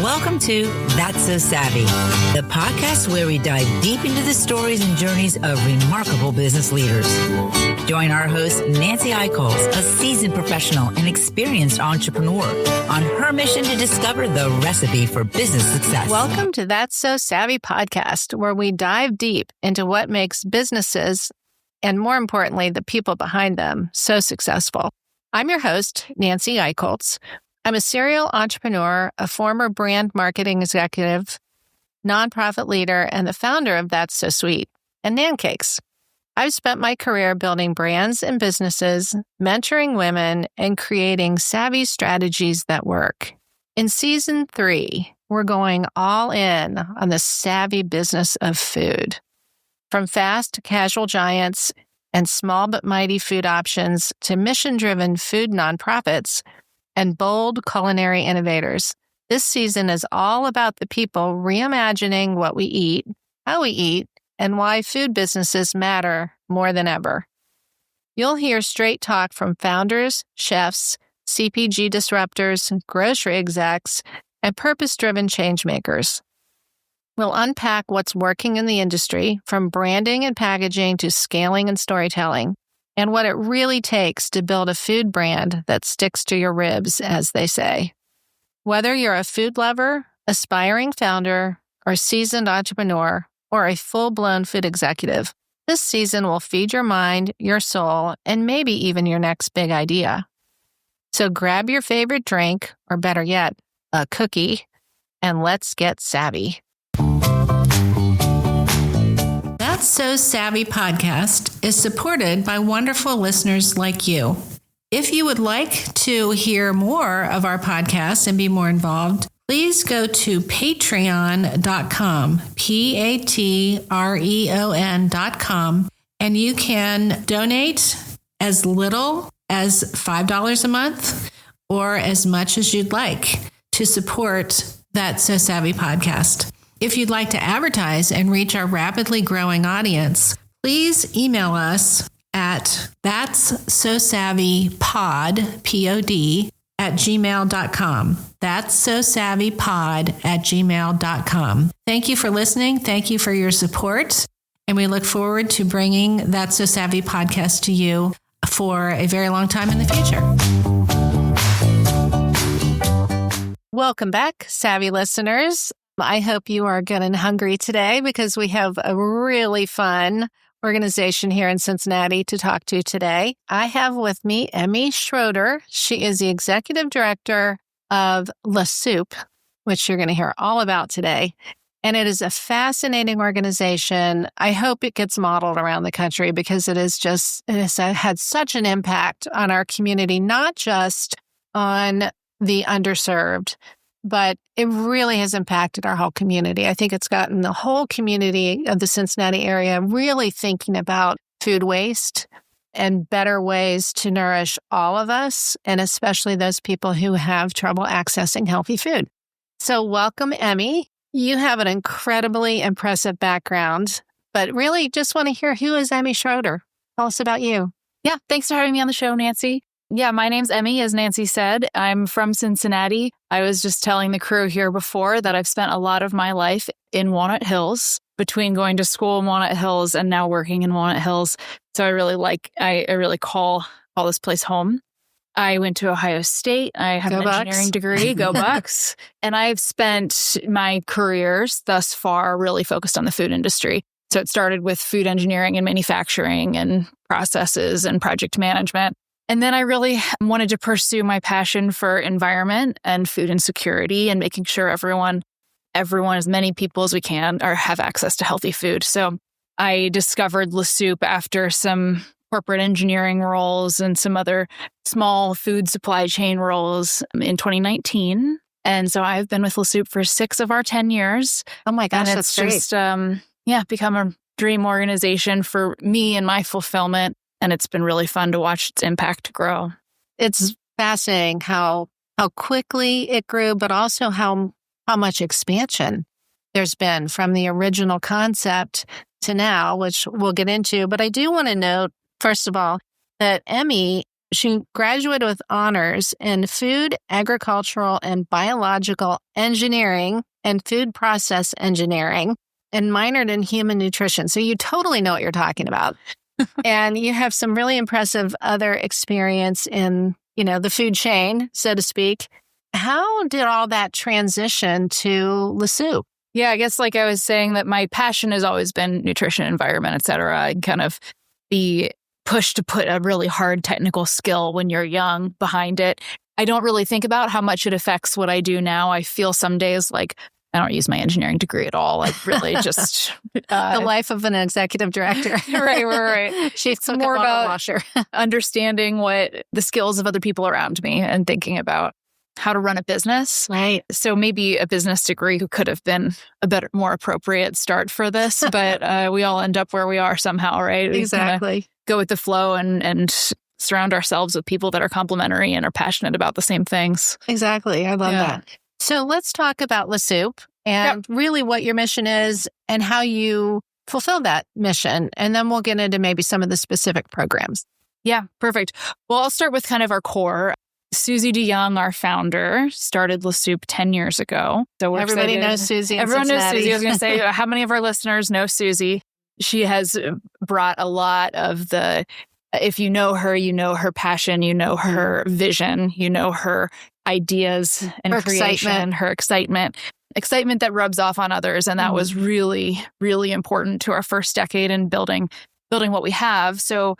Welcome to That's So Savvy, the podcast where we dive deep into the stories and journeys of remarkable business leaders. Join our host, Nancy Aichholz, a seasoned professional and experienced entrepreneur, on her mission to discover the recipe for business success. Welcome to That's So Savvy podcast, where we dive deep into what makes businesses, and more importantly, the people behind them, so successful. I'm your host, Nancy Aichholz. I'm a serial entrepreneur, a former brand marketing executive, nonprofit leader, and the founder of That's So Sweet and Nan Cakes. I've spent my career building brands and businesses, mentoring women, and creating savvy strategies that work. In season 3, we're going all in on the savvy business of food. From fast, casual giants and small but mighty food options to mission-driven food nonprofits and bold culinary innovators. This season is all about the people reimagining what we eat, how we eat, and why food businesses matter more than ever. You'll hear straight talk from founders, chefs, CPG disruptors, grocery execs, and purpose-driven changemakers. We'll unpack what's working in the industry, from branding and packaging to scaling and storytelling, and what it really takes to build a food brand that sticks to your ribs, as they say. Whether you're a food lover, aspiring founder, or seasoned entrepreneur, or a full-blown food executive, this season will feed your mind, your soul, and maybe even your next big idea. So grab your favorite drink, or better yet, a cookie, and let's get savvy. That's So Savvy podcast is supported by wonderful listeners like you. If you would like to hear more of our podcast and be more involved, please go to patreon.com, patreon.com, and you can donate as little as $5 a month or as much as you'd like to support That's So Savvy podcast. If you'd like to advertise and reach our rapidly growing audience, please email us at thatssosavvypod, P-O-D, @gmail.com. thatssosavvypod@gmail.com. Thank you for listening. Thank you for your support. And we look forward to bringing That's So Savvy podcast to you for a very long time in the future. Welcome back, savvy listeners. I hope you are good and hungry today because we have a really fun organization here in Cincinnati to talk to today. I have with me Emmy Schroder. She is the executive director of Soupe, which you're going to hear all about today. And it is a fascinating organization. I hope it gets modeled around the country because it has had such an impact on our community, not just on the underserved, but it really has impacted our whole community. I think it's gotten the whole community of the Cincinnati area really thinking about food waste and better ways to nourish all of us, and especially those people who have trouble accessing healthy food. So welcome, Emmy. You have an incredibly impressive background, but really just want to hear, who is Emmy Schroder? Tell us about you. Yeah, thanks for having me on the show, Nancy. Yeah, my name's Emmy, as Nancy said. I'm from Cincinnati. I was just telling the crew here before that I've spent a lot of my life in Walnut Hills, between going to school in Walnut Hills and now working in Walnut Hills. So I really call this place home. I went to Ohio State. I have an engineering degree. Go Bucks. And I've spent my careers thus far really focused on the food industry. So it started with food engineering and manufacturing and processes and project management. And then I really wanted to pursue my passion for environment and food insecurity and making sure everyone, as many people as we can, have access to healthy food. So I discovered Soupe after some corporate engineering roles and some other small food supply chain roles in 2019. And so I've been with Soupe for 6 of our 10 years. Oh my gosh, and that's it's great. Just, become a dream organization for me and my fulfillment. And it's been really fun to watch its impact grow. It's fascinating how quickly it grew, but also how much expansion there's been from the original concept to now, which we'll get into. But I do want to note, first of all, that Emmy She graduated with honors in food, agricultural, and biological engineering and food process engineering, and minored in human nutrition. So you totally know what you're talking about. And you have some really impressive other experience in, the food chain, so to speak. How did all that transition to Le Soupe? Yeah, I guess like I was saying that my passion has always been nutrition, environment, et cetera. I'd kind of be pushed to put a really hard technical skill when you're young behind it. I don't really think about how much it affects what I do now. I feel some days like I don't use my engineering degree at all. I really just... the life of an executive director. Right. She's more about washer. understanding what the skills of other people around me and thinking about how to run a business. Right. So maybe a business degree could have been a better, more appropriate start for this, but we all end up where we are somehow, right? Exactly. Go with the flow and surround ourselves with people that are complementary and are passionate about the same things. Exactly. I love that. So let's talk about Le Soupe and really what your mission is and how you fulfill that mission. And then we'll get into maybe some of the specific programs. Yeah, perfect. Well, I'll start with kind of our core. Susie DeYoung, our founder, started Le Soupe 10 years ago. So everybody knows Susie. Everyone knows Susie. I was going to say, how many of our listeners know Susie? She has brought a lot of if you know her passion, you know her vision, you know her ideas and her creation, her excitement that rubs off on others. And that was really, really important to our first decade in building what we have. So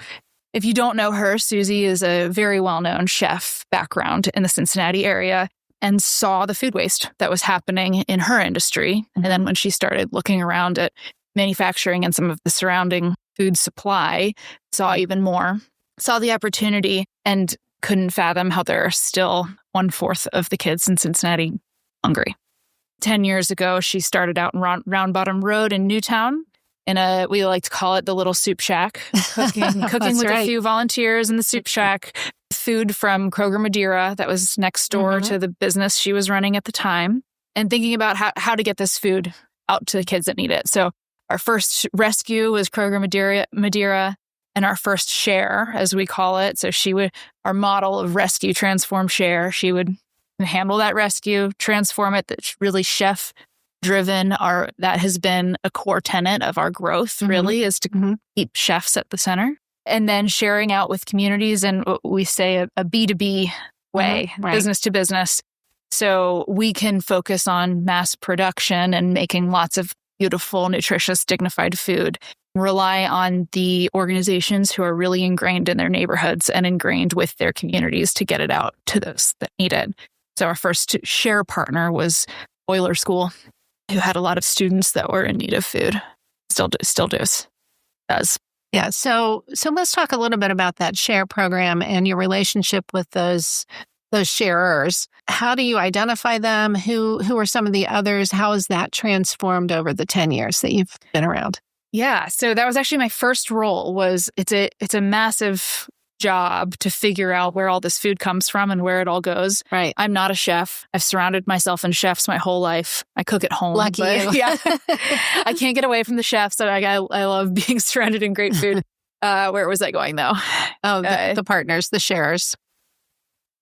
if you don't know her, Susie is a very well-known chef background in the Cincinnati area and saw the food waste that was happening in her industry. And then when she started looking around at manufacturing and some of the surrounding food supply, saw even more, saw the opportunity and couldn't fathom how there are still 1/4 of the kids in Cincinnati hungry. 10 years ago, she started out in Round Bottom Road in Newtown we like to call it the little soup shack, cooking with a few volunteers in the soup shack, food from Kroger Madeira that was next door to the business she was running at the time, and thinking about how to get this food out to the kids that need it. So our first rescue was Kroger Madeira, and our first share, as we call it. So our model of rescue, transform, share, she would handle that rescue, transform it. That's really chef-driven. That has been a core tenet of our growth, really, is to keep chefs at the center. And then sharing out with communities in what we say a B2B way, business to business. So we can focus on mass production and making lots of beautiful, nutritious, dignified food. Rely on the organizations who are really ingrained in their neighborhoods and ingrained with their communities to get it out to those that need it. So our first share partner was Euler School, who had a lot of students that were in need of food. Still does. Yeah. So let's talk a little bit about that share program and your relationship with those sharers. How do you identify them? Who are some of the others? How has that transformed over the 10 years that you've been around? Yeah. So that was actually my first role. It's a massive job to figure out where all this food comes from and where it all goes. Right. I'm not a chef. I've surrounded myself in chefs my whole life. I cook at home. Lucky you. Yeah. I can't get away from the chefs. So I love being surrounded in great food. Where was I going though? Oh, the partners, the sharers.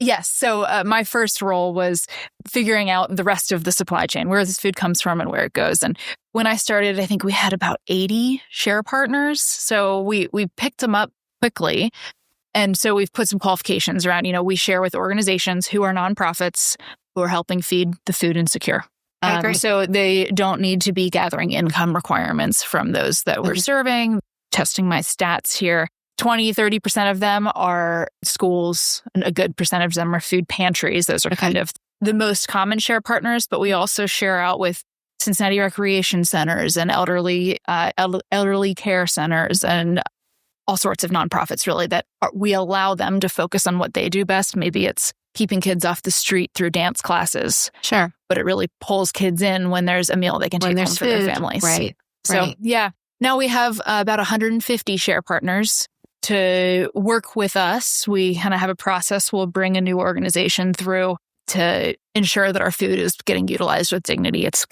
Yes. So my first role was figuring out the rest of the supply chain, where this food comes from and where it goes. And when I started, I think we had about 80 share partners. So we picked them up quickly. And so we've put some qualifications around, we share with organizations who are nonprofits who are helping feed the food insecure. So they don't need to be gathering income requirements from those that we're serving. Testing my stats here. 20-30% of them are schools, and a good percentage of them are food pantries. Those are kind of the most common share partners, but we also share out with Cincinnati recreation centers and elderly care centers and all sorts of nonprofits, really, that we allow them to focus on what they do best. Maybe it's keeping kids off the street through dance classes. Sure. But it really pulls kids in when there's a meal they can take home for their families. Right. So, yeah. Now we have about 150 share partners to work with us. We kind of have a process. We'll bring a new organization through to ensure that our food is getting utilized with dignity. It's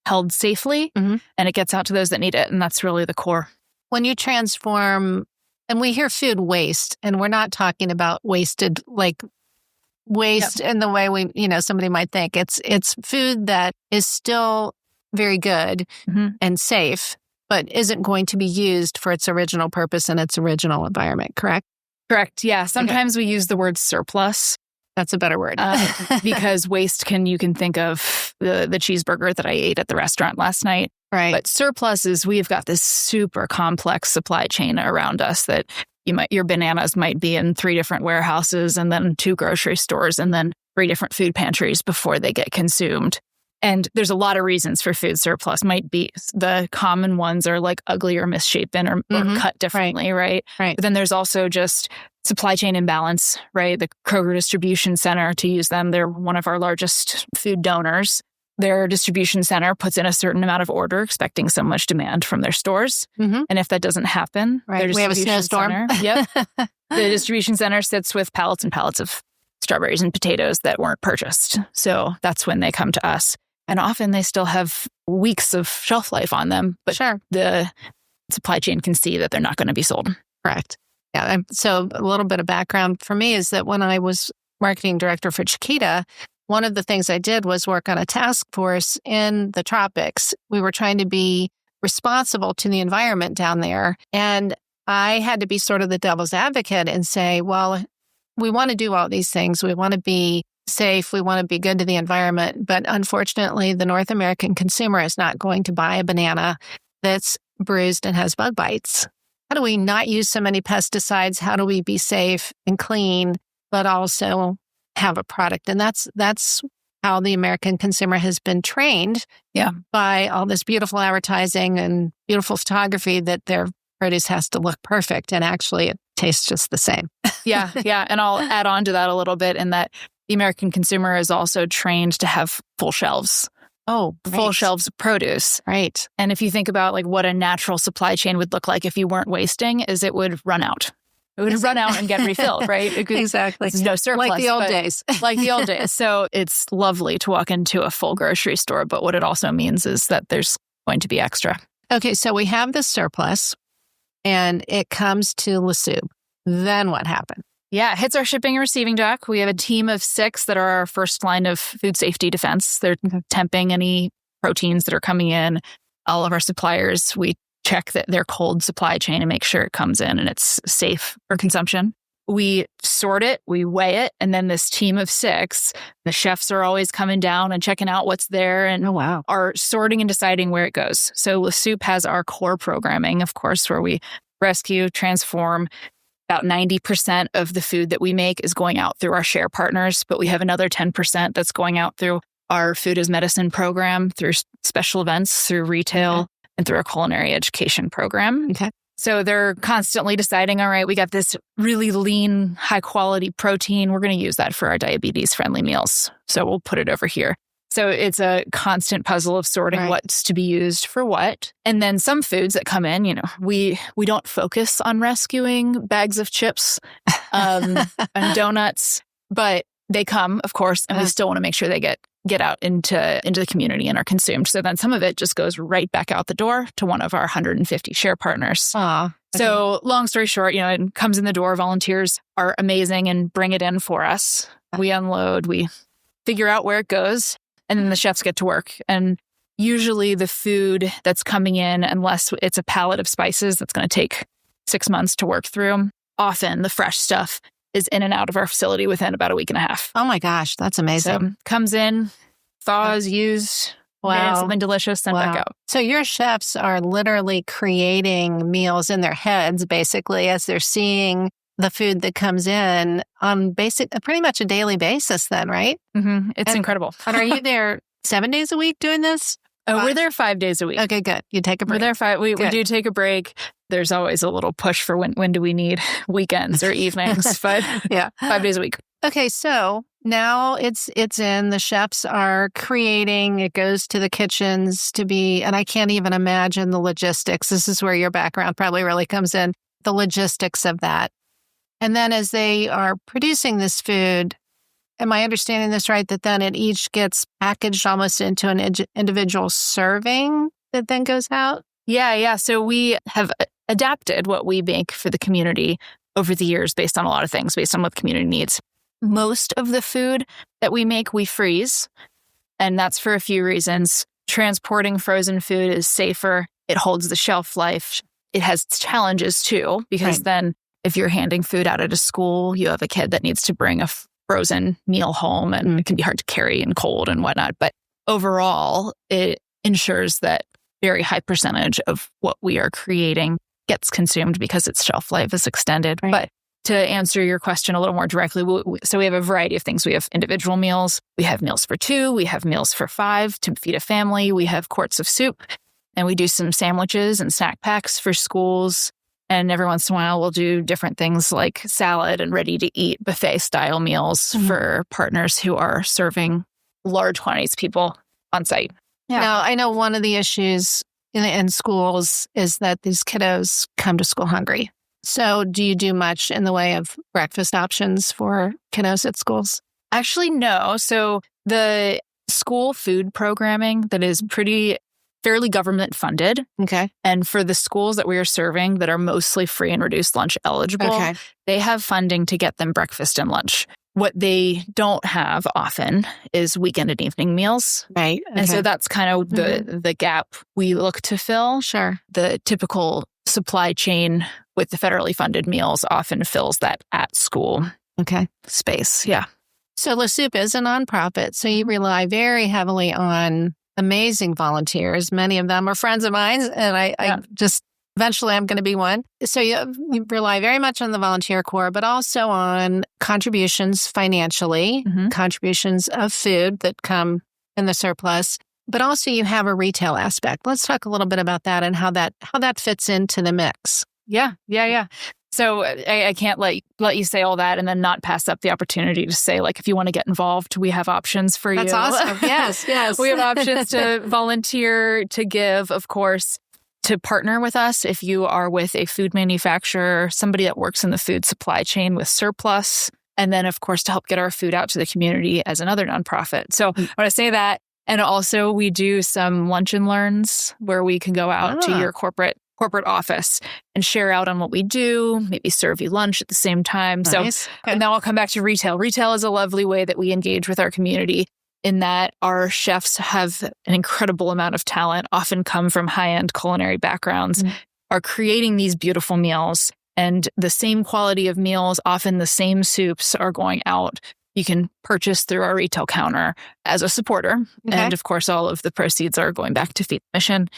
held safely, and it gets out to those that need it. And that's really the core. When you transform And we hear food waste, and we're not talking about wasted, like waste in the way somebody might think. It's food that is still very good and safe, but isn't going to be used for its original purpose in its original environment, correct? Correct. Yeah. Sometimes we use the word surplus. That's a better word. Because waste you can think of the cheeseburger that I ate at the restaurant last night. Right. But surplus is we've got this super complex supply chain around us that your bananas might be in 3 different warehouses and then 2 grocery stores and then 3 different food pantries before they get consumed. And there's a lot of reasons for food surplus. Might be the common ones are like ugly or misshapen or cut differently, right? Right. But then there's also just supply chain imbalance, right? The Kroger Distribution Center, to use them, they're one of our largest food donors. Their distribution center puts in a certain amount of order, expecting so much demand from their stores. And if that doesn't happen, right. We have a snowstorm. The distribution center sits with pallets and pallets of strawberries and potatoes that weren't purchased. So that's when they come to us. And often they still have weeks of shelf life on them, but the supply chain can see that they're not going to be sold. Correct. Yeah. So a little bit of background for me is that when I was marketing director for Chiquita, one of the things I did was work on a task force in the tropics. We were trying to be responsible to the environment down there. And I had to be sort of the devil's advocate and say, well, we want to do all these things. We want to be safe. We want to be good to the environment. But unfortunately, the North American consumer is not going to buy a banana that's bruised and has bug bites. How do we not use so many pesticides? How do we be safe and clean, but also have a product? And that's how the American consumer has been trained by all this beautiful advertising and beautiful photography that their produce has to look perfect. And actually, it tastes just the same. Yeah. And I'll add on to that a little bit in that the American consumer is also trained to have full shelves. Oh, full shelves of produce. Right. And if you think about like what a natural supply chain would look like if you weren't wasting, is it would run out. It would run out and get refilled, right? Exactly. There's no surplus. Like the old days. Like the old days. So it's lovely to walk into a full grocery store, but what it also means is that there's going to be extra. Okay, so we have this surplus and it comes to Le Soupe. Then what happened? Yeah, it hits our shipping and receiving dock. We have a team of 6 that are our first line of food safety defense. They're temping any proteins that are coming in. All of our suppliers, we check that their cold supply chain and make sure it comes in and it's safe for consumption. We sort it, we weigh it, and then this team of 6, the chefs are always coming down and checking out what's there and are sorting and deciding where it goes. So Le Soupe has our core programming, of course, where we rescue, transform. About 90% of the food that we make is going out through our share partners, but we have another 10% that's going out through our food as medicine program, through special events, through retail, and through our culinary education program. Okay. So they're constantly deciding, all right, we got this really lean, high quality protein. We're going to use that for our diabetes friendly meals. So we'll put it over here. So it's a constant puzzle of sorting what's to be used for what. And then some foods that come in, we don't focus on rescuing bags of chips and donuts, but they come, of course, and we still want to make sure they get out into the community and are consumed. So then some of it just goes right back out the door to one of our 150 share partners. Okay. So long story short, it comes in the door. Volunteers are amazing and bring it in for us. We unload, we figure out where it goes. And then the chefs get to work. And usually the food that's coming in, unless it's a pallet of spices that's going to take 6 months to work through, often the fresh stuff is in and out of our facility within about a week and a half. Oh my gosh, that's amazing. So comes in, thaws, used, something delicious, sent back out. So your chefs are literally creating meals in their heads, basically, as they're seeing the food that comes in on pretty much a daily basis then, right? Mm-hmm. It's incredible. And are you there 7 days a week doing this? Oh, we're there 5 days a week. Okay, good. You take a break. We're there 5. We do take a break. There's always a little push for when do we need weekends or evenings, but 5 days a week. Okay, so now it's in. The chefs are creating. It goes to the kitchens to be, and I can't even imagine the logistics. This is where your background probably really comes in, the logistics of that. And then as they are producing this food, am I understanding this right, that then it each gets packaged almost into an individual serving that then goes out? Yeah. So we have adapted what we make for the community over the years based on a lot of things, based on what the community needs. Most of the food that we make, we freeze. And that's for a few reasons. Transporting frozen food is safer. It holds the shelf life. It has challenges too, because then if you're handing food out at a school, you have a kid that needs to bring a frozen meal home, and it can be hard to carry and cold and whatnot. But overall, it ensures that very high percentage of what we are creating gets consumed because its shelf life is extended. But to answer your question a little more directly, so we have a variety of things. We have individual meals. We have meals for 2. We have meals for 5 to feed a family. We have quarts of soup. And we do some sandwiches and snack packs for schools. And every once in a while, we'll do different things like salad and ready-to-eat buffet-style meals for partners who are serving large quantities of people on site. Yeah. Now, I know one of the issues in schools is that these kiddos come to school hungry. So do you do much in the way of breakfast options for kiddos at schools? Actually, no. So the school food programming that is fairly government funded. Okay. And for the schools that we are serving that are mostly free and reduced lunch eligible, they have funding to get them breakfast and lunch. What they don't have often is weekend and evening meals. Right. Okay. And so that's kind of the gap we look to fill. Sure. The typical supply chain with the federally funded meals often fills that at school space. Yeah. So La Soupe is a nonprofit. So you rely very heavily on amazing volunteers. Many of them are friends of mine, and I just eventually I'm going to be one. So you rely very much on the volunteer corps, but also on contributions financially, contributions of food that come in the surplus. But also you have a retail aspect. Let's talk a little bit about that and how that fits into the mix. Yeah. So I can't let you say all that and then not pass up the opportunity to say, like, if you want to get involved, we have options for you. That's awesome. Yes. We have options to volunteer, to give, of course, to partner with us if you are with a food manufacturer, somebody that works in the food supply chain with surplus, and then, of course, to help get our food out to the community as another nonprofit. So I want to say that. And also we do some lunch and learns where we can go out to your corporate office and share out on what we do, maybe serve you lunch at the same time. Nice. So and now I'll come back to retail. Retail is a lovely way that we engage with our community in that our chefs have an incredible amount of talent, often come from high-end culinary backgrounds, are creating these beautiful meals. And the same quality of meals, often the same soups are going out. You can purchase through our retail counter as a supporter. And of course, all of the proceeds are going back to Feed the Mission.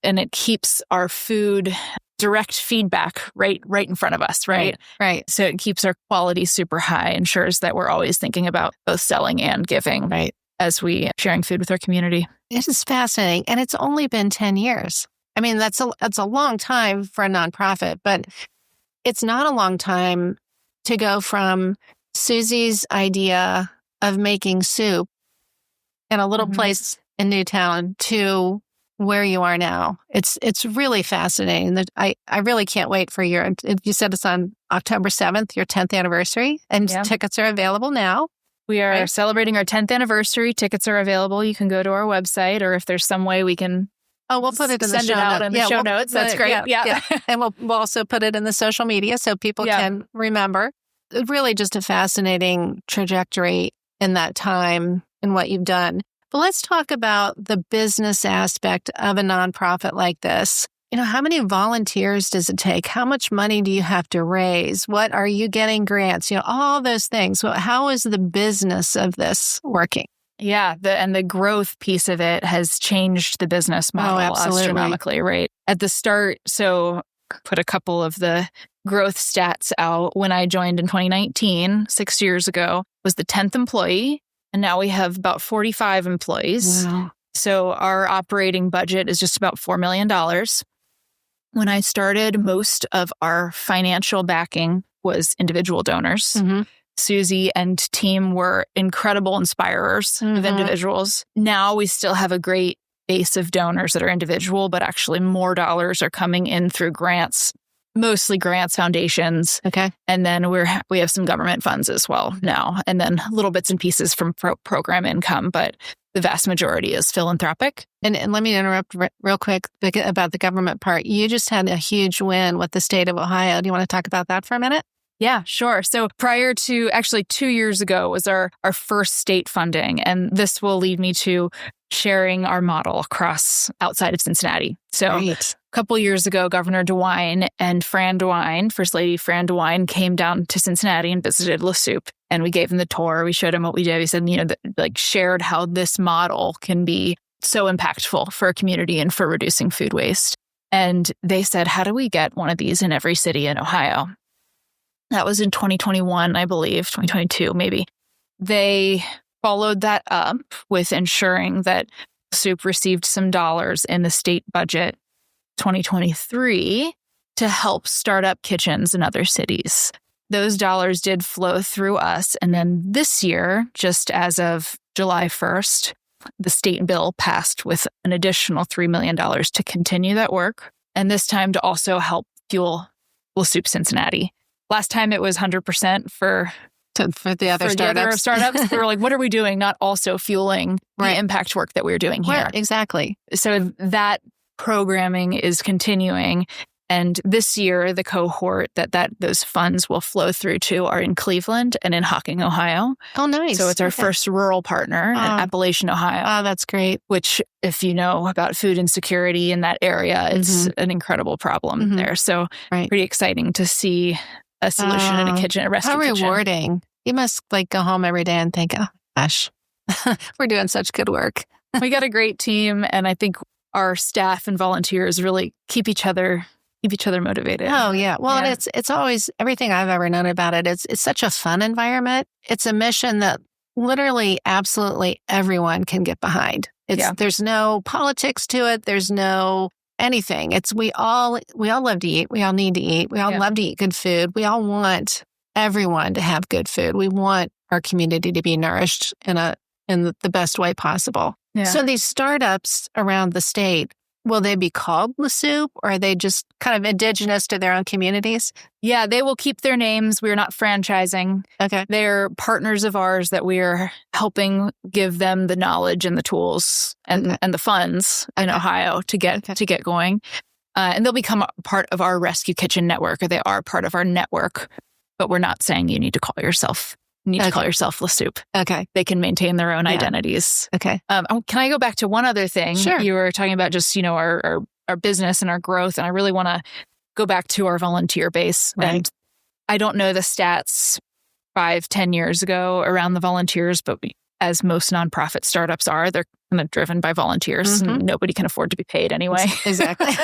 And it keeps our food direct feedback right in front of us, right? So it keeps our quality super high, ensures that we're always thinking about both selling and giving as we sharing food with our community. It is fascinating. And it's only been 10 years. I mean, that's a long time for a nonprofit, but it's not a long time to go from Susie's idea of making soup in a little place in Newtown to where you are now. It's really fascinating. I really can't wait for you said it's on October 7th, your 10th anniversary, and tickets are available now. We are celebrating our 10th anniversary. Tickets are available. You can go to our website, or if there's some way we can we'll put it in the show notes. That's great. Yeah. And we'll also put it in the social media so people can remember. Really just a fascinating trajectory in that time and what you've done. But let's talk about the business aspect of a nonprofit like this. How many volunteers does it take? How much money do you have to raise? What are you getting grants? All those things. Well, how is the business of this working? Yeah, the growth piece of it has changed the business model astronomically, right? At the start, so put a couple of the growth stats out. When I joined in 2019, 6 years ago, was the 10th employee. And now we have about 45 employees. Wow. So our operating budget is just about $4 million. When I started, most of our financial backing was individual donors. Susie and team were incredible inspirers of individuals. Now we still have a great base of donors that are individual, but actually more dollars are coming in through grants, mostly grants, foundations. Okay. And then we have some government funds as well now, and then little bits and pieces from program income. But the vast majority is philanthropic. And let me interrupt real quick about the government part. You just had a huge win with the state of Ohio. Do you want to talk about that for a minute? Yeah, sure. So prior to actually 2 years ago was our first state funding. And this will lead me to sharing our model across outside of Cincinnati. So a couple years ago, Governor DeWine and Fran DeWine, First Lady Fran DeWine, came down to Cincinnati and visited La Soupe. And we gave him the tour. We showed him what we did. We said, shared how this model can be so impactful for a community and for reducing food waste. And they said, how do we get one of these in every city in Ohio? That was in 2021, I believe, 2022 maybe. They followed that up with ensuring that Soupe received some dollars in the state budget 2023 to help start up kitchens in other cities. Those dollars did flow through us. And then this year, just as of July 1st, the state bill passed with an additional $3 million to continue that work. And this time to also help fuel La Soupe Cincinnati. Last time it was 100% for the other startups. We were like, what are we doing? Not also fueling the impact work that we're doing here. Right, exactly. So that programming is continuing. And this year, the cohort that those funds will flow through to are in Cleveland and in Hocking, Ohio. Oh, nice. So it's our first rural partner in Appalachian, Ohio. Oh, that's great. Which, if you know about food insecurity in that area, it's an incredible problem there. So pretty exciting to see a solution in a kitchen, a rescue kitchen. How rewarding. You must go home every day and think, oh, gosh, we're doing such good work. We got a great team. And I think our staff and volunteers really keep each other motivated. Oh, yeah. Well, and it's always, everything I've ever known about it, it's such a fun environment. It's a mission that literally absolutely everyone can get behind. There's no politics to it. There's no anything. We all love to eat. We all need to eat. We all love to eat good food. We all want everyone to have good food. We want our community to be nourished in the best way possible. Yeah. So these startups around the state, will they be called La Soupe, or are they just kind of indigenous to their own communities? Yeah, they will keep their names. We're not franchising. Okay. They're partners of ours that we're helping give them the knowledge and the tools and the funds in Ohio to get going. And they'll become a part of our rescue kitchen network, or they are part of our network. But we're not saying you need to call yourself La Soupe. Okay. They can maintain their own identities. Okay. Can I go back to one other thing? Sure. You were talking about just, our business and our growth. And I really want to go back to our volunteer base. Right. And I don't know the stats 5-10 years ago around the volunteers, but as most nonprofit startups are, they're kind of driven by volunteers. And nobody can afford to be paid anyway. Exactly.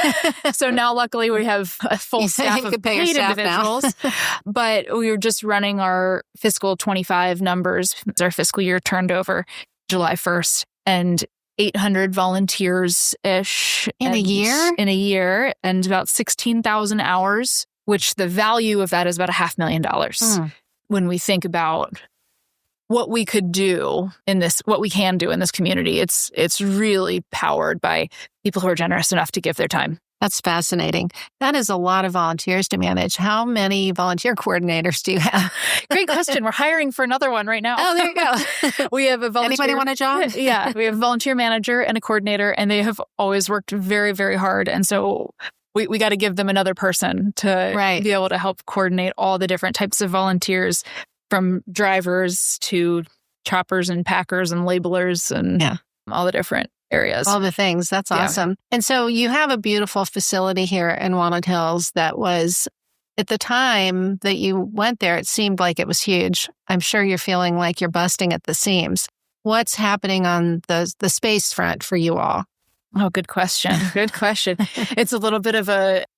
So now, luckily, we have a full staff of paid individuals. But we were just running our fiscal 25 numbers. Our fiscal year turned over July 1st. And 800 volunteers-ish. In a year? In a year. And about 16,000 hours, which the value of that is about $500,000. When we think about what we could do what we can do in this community, it's really powered by people who are generous enough to give their time. That's fascinating. That is a lot of volunteers to manage. How many volunteer coordinators do you have? Great question. We're hiring for another one right now. Oh, there you go. We have a volunteer. Anybody want a job? Yeah. We have a volunteer manager and a coordinator, and they have always worked very, very hard. And so we got to give them another person to be able to help coordinate all the different types of volunteers, from drivers to choppers and packers and labelers and all the different areas. All the things. That's awesome. And so you have a beautiful facility here in Walnut Hills that was, at the time that you went there, it seemed like it was huge. I'm sure you're feeling like you're busting at the seams. What's happening on the space front for you all? Oh, good question. Good question. It's a little bit of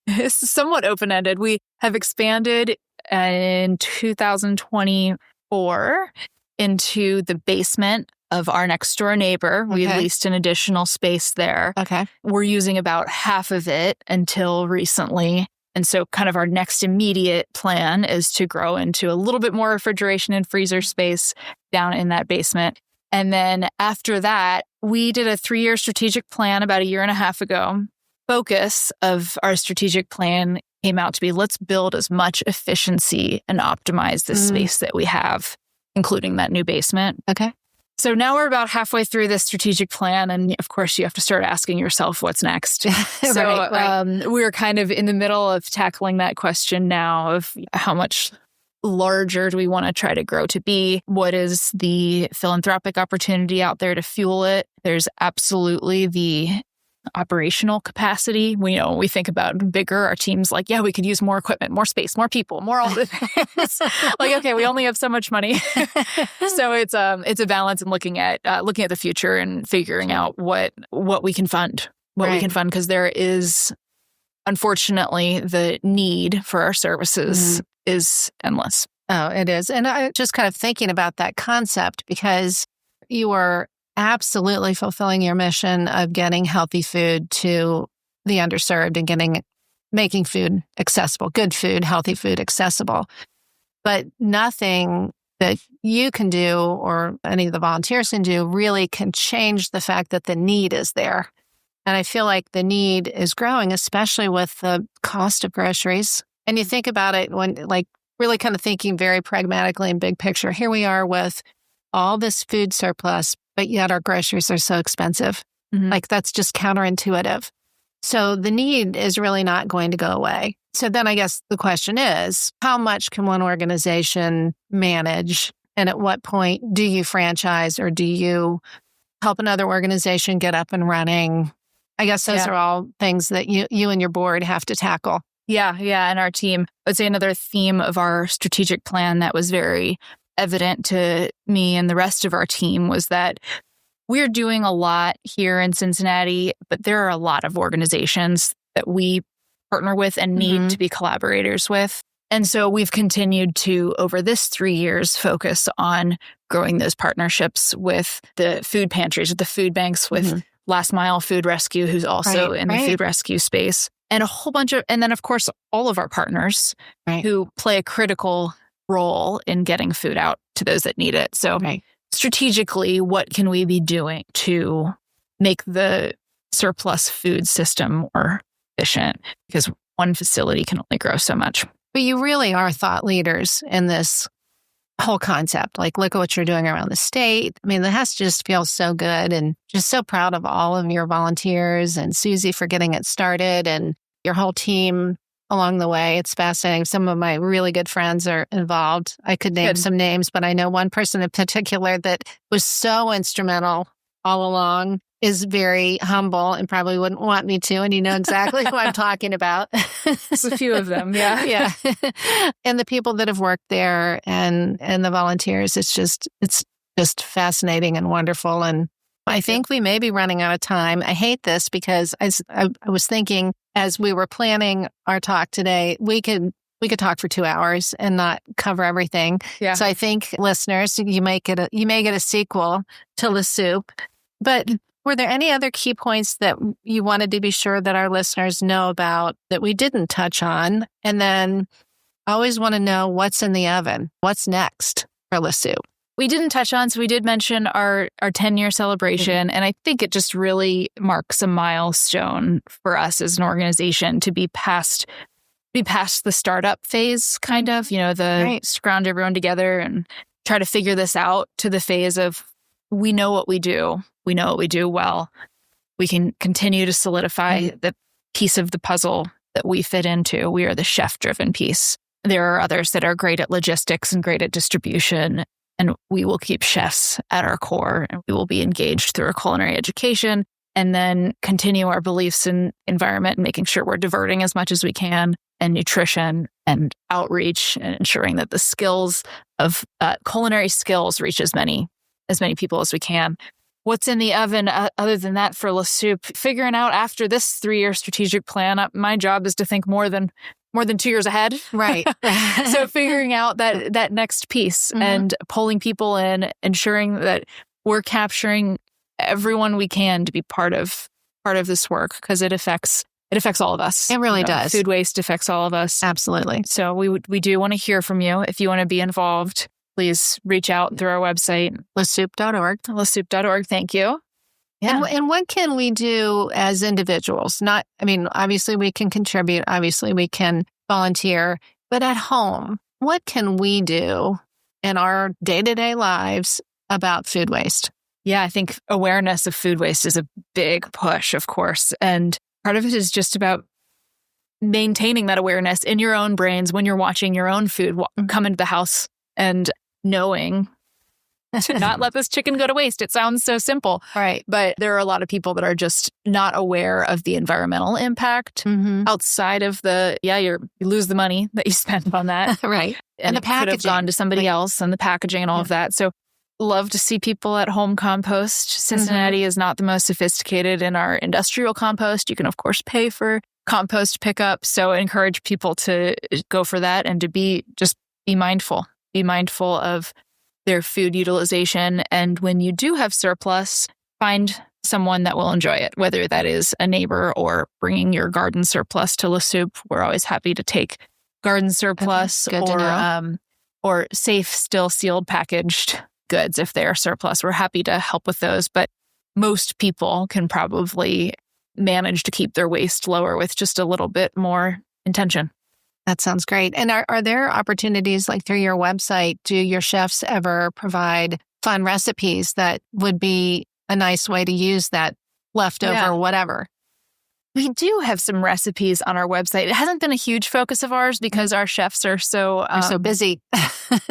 it's somewhat open-ended. We have expanded in 2024 into the basement of our next door neighbor. We leased an additional space there. Okay. We're using about half of it until recently. And so kind of our next immediate plan is to grow into a little bit more refrigeration and freezer space down in that basement. And then after that, we did a 3-year strategic plan about 1.5 years ago. Focus of our strategic plan came out to be, let's build as much efficiency and optimize the space that we have, including that new basement. Okay. So now we're about halfway through this strategic plan. And of course, you have to start asking yourself what's next. Right. We're kind of in the middle of tackling that question now of how much larger do we want to try to grow to be? What is the philanthropic opportunity out there to fuel it? There's absolutely the operational capacity. We think about bigger, our team's like, yeah, we could use more equipment, more space, more people, more all this. Like, okay, we only have so much money. So it's a balance in looking at the future and figuring out what we can fund, we can fund, because there is, unfortunately, the need for our services is endless. Oh, it is. And I just kind of thinking about that concept, because you are absolutely fulfilling your mission of getting healthy food to the underserved and making food accessible, good food, healthy food accessible. But nothing that you can do or any of the volunteers can do really can change the fact that the need is there. And I feel like the need is growing, especially with the cost of groceries. And you think about it when, like, really kind of thinking very pragmatically and big picture. Here we are with all this food surplus, but yet our groceries are so expensive. Like, that's just counterintuitive. So the need is really not going to go away. So then I guess the question is, how much can one organization manage? And at what point do you franchise, or do you help another organization get up and running? I guess those are all things that you and your board have to tackle. Yeah. And our team, I would say another theme of our strategic plan that was very evident to me and the rest of our team was that we're doing a lot here in Cincinnati, but there are a lot of organizations that we partner with and need to be collaborators with. And so we've continued to, over this 3 years, focus on growing those partnerships with the food pantries, with the food banks, with Last Mile Food Rescue, who's also in the food rescue space, and a whole bunch of, and then of course, all of our partners who play a critical role in getting food out to those that need it. So strategically, what can we be doing to make the surplus food system more efficient? Because one facility can only grow so much. But you really are thought leaders in this whole concept. Like, look at what you're doing around the state. I mean, that has to just feel so good, and just so proud of all of your volunteers and Susie for getting it started and your whole team along the way. It's fascinating. Some of my really good friends are involved. I could name some names, but I know one person in particular that was so instrumental all along, is very humble and probably wouldn't want me to. And you know exactly who I'm talking about. There's a few of them. Yeah. And the people that have worked there and the volunteers, it's just fascinating and wonderful. And I think we may be running out of time. I hate this because I was thinking as we were planning our talk today, we could talk for 2 hours and not cover everything. Yeah. So I think listeners, you may get a sequel to the Soupe. But were there any other key points that you wanted to be sure that our listeners know about that we didn't touch on? And then I always want to know what's in the oven. What's next for the Soupe? We didn't touch on, so we did mention our 10-year celebration, and I think it just really marks a milestone for us as an organization to be past the startup phase, kind of, the scrounge everyone together and try to figure this out, to the phase of we know what we do. We know what we do well. We can continue to solidify the piece of the puzzle that we fit into. We are the chef-driven piece. There are others that are great at logistics and great at distribution, and we will keep chefs at our core, and we will be engaged through our culinary education, and then continue our beliefs in environment and making sure we're diverting as much as we can, and nutrition and outreach, and ensuring that the skills of culinary skills reach as many people as we can. What's in the oven other than that for La Soupe? Figuring out after this 3-year strategic plan, my job is to think more than 2 years ahead. Right. So figuring out that next piece and pulling people in, ensuring that we're capturing everyone we can to be part of this work, because it affects all of us. It really does. Food waste affects all of us. Absolutely. So we do want to hear from you. If you want to be involved, please reach out through our website, lasoupe.org. lasoupe.org. Thank you. Yeah. And what can we do as individuals? Obviously we can contribute. Obviously we can volunteer. But at home, what can we do in our day-to-day lives about food waste? Yeah, I think awareness of food waste is a big push, of course. And part of it is just about maintaining that awareness in your own brains when you're watching your own food come into the house and knowing to not let this chicken go to waste. It sounds so simple. Right. But there are a lot of people that are just not aware of the environmental impact outside of you lose the money that you spend on that. Right. And the packaging could have gone to somebody else, and the packaging and all of that. So love to see people at home compost. Cincinnati is not the most sophisticated in our industrial compost. You can, of course, pay for compost pickup. So encourage people to go for that and to be mindful. Be mindful of their food utilization. And when you do have surplus, find someone that will enjoy it, whether that is a neighbor or bringing your garden surplus to La Soupe. We're always happy to take garden surplus or safe, still sealed, packaged goods if they are surplus. We're happy to help with those. But most people can probably manage to keep their waste lower with just a little bit more intention. That sounds great. And are there opportunities, like through your website, do your chefs ever provide fun recipes that would be a nice way to use that leftover whatever? We do have some recipes on our website. It hasn't been a huge focus of ours because our chefs are so busy.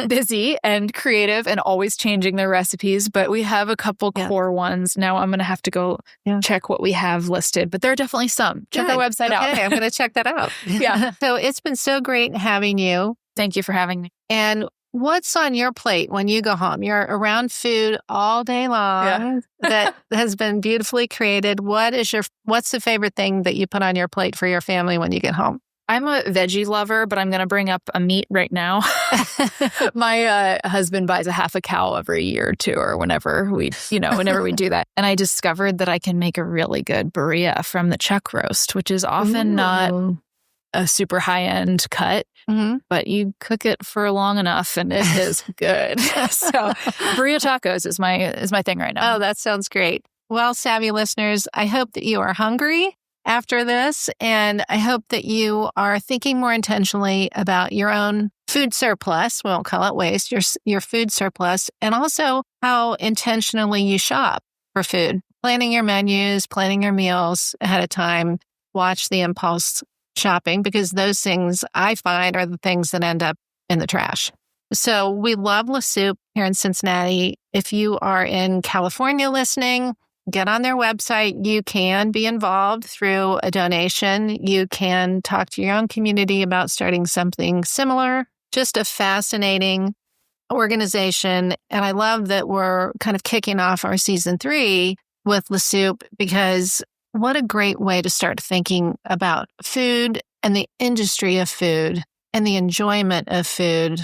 busy and creative and always changing their recipes. But we have a couple core ones. Now I'm going to have to go check what we have listed. But there are definitely some. Check our website out. I'm going to check that out. So it's been so great having you. Thank you for having me. And what's on your plate when you go home? You're around food all day long that has been beautifully created. What's the favorite thing that you put on your plate for your family when you get home? I'm a veggie lover, but I'm going to bring up a meat right now. My husband buys a half a cow every year or two, or whenever we do that. And I discovered that I can make a really good burrilla from the chuck roast, which is often not a super high-end cut, but you cook it for long enough and it is good. So burrilla tacos is my thing right now. Oh, that sounds great. Well, Savvy listeners, I hope that you are hungry after this, and I hope that you are thinking more intentionally about your own food surplus. We won't call it waste, your food surplus, and also how intentionally you shop for food. Planning your menus, planning your meals ahead of time. Watch the impulse shopping, because those things I find are the things that end up in the trash. So we love La Soupe here in Cincinnati. If you are in California listening, get on their website. You can be involved through a donation. You can talk to your own community about starting something similar. Just a fascinating organization. And I love that we're kind of kicking off our season 3 with La Soupe, because what a great way to start thinking about food and the industry of food and the enjoyment of food,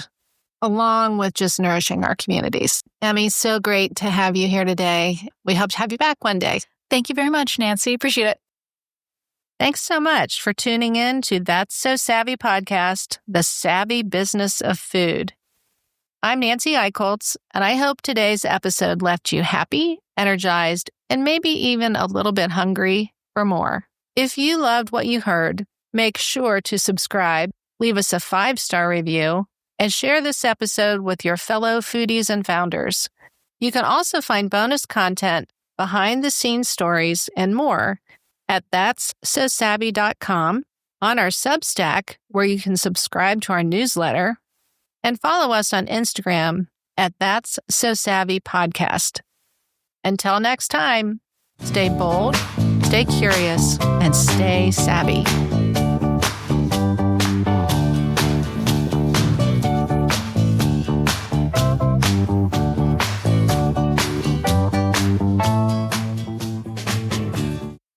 along with just nourishing our communities. Emmy, so great to have you here today. We hope to have you back one day. Thank you very much, Nancy. Appreciate it. Thanks so much for tuning in to That's So Savvy podcast, the savvy business of food. I'm Nancy Aichholz, and I hope today's episode left you happy, energized, and maybe even a little bit hungry for more. If you loved what you heard, make sure to subscribe, leave us a 5-star review, and share this episode with your fellow foodies and founders. You can also find bonus content, behind-the-scenes stories, and more at that'ssosavvy.com, on our Substack, where you can subscribe to our newsletter, and follow us on Instagram at That's So Savvy Podcast. Until next time, stay bold, stay curious, and stay savvy.